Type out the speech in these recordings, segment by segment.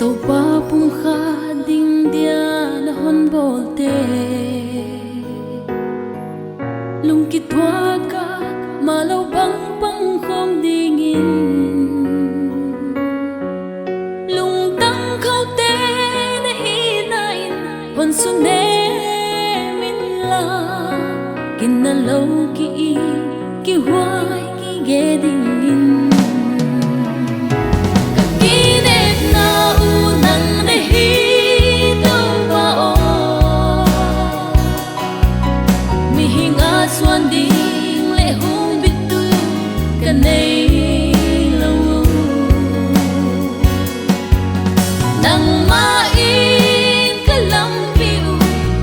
tàu ba pung kha ding dia na hon bolte lung ki thua ka malo bang pang khom ding in lung tang khau te na ina in hon su ne min la kin na lâu ki hoai ki ge ding in xuân ding lệ hung biết tu cả nay lâu nang ma in cả lâm phiêu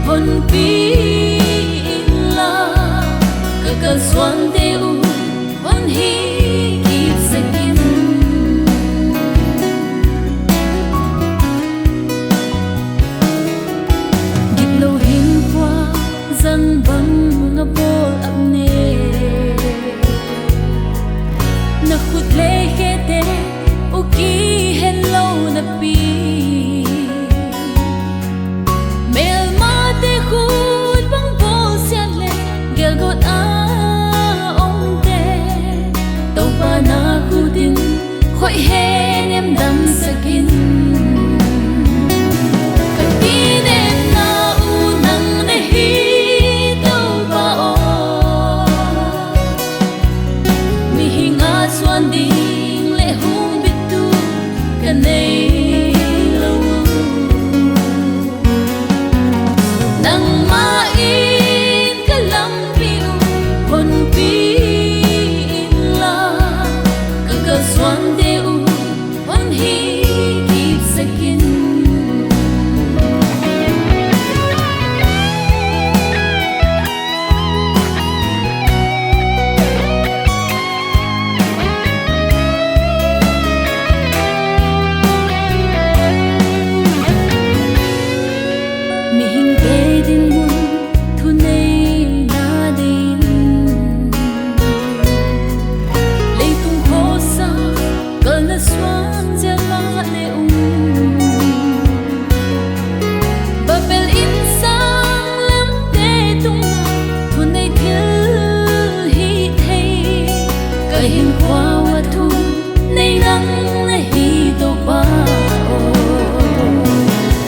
hồn pin la cả xuân tiêu hồn hi kịp sakin git lâu hin qua răng băng bol apne na khut le khete o ki hello na pi mel ma te khut bang bol sian le gel got a ong te tau ba na khudin khoi he nem dam sakin xuân ding lệ hung biết tu cả nay lâu nang ma in cả lâm phiêu hồn pin la cả xuân tiêu hồn hi kịp sakin hin khoa wa thu nei nang na hi to ba o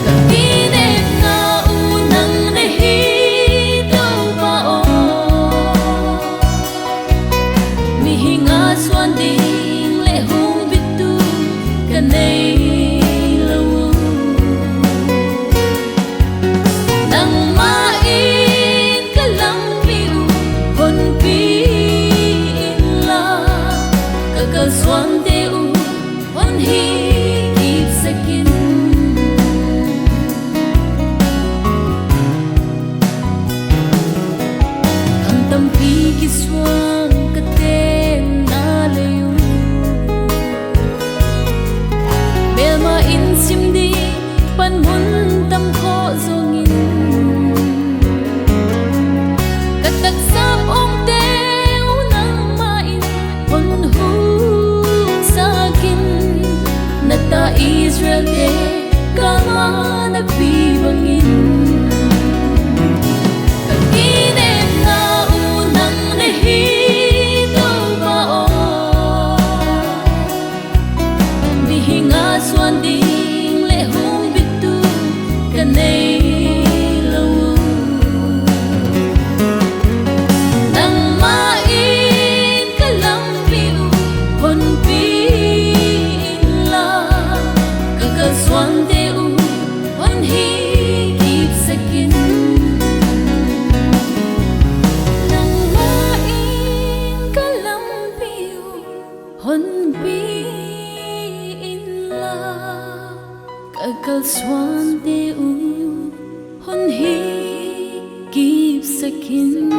ka ki ne na u nang na hi to ba o mi hinga xuân ding lệ hung biết tu ka nei lâu nang ma in ka lam phiêu hồn pin cả xuân tiêu hồn hi kịp sakin thầm tâm khi ki xuân ka tên na leu bel ma in sim đi pan mun tâm kho zongin ka tak sam ong te ta Israel te kama na pibangin kakine na unang nahito ba o bihinga xuân ding lệ hung biết tu cả nay lâu nang ma in cả lâm phiêu hồn pin xuân tiêu hồn hi kịp sakin nang ma in cả lâm phiêu hồn pin la cả xuân tiêu hồn hi kịp sakin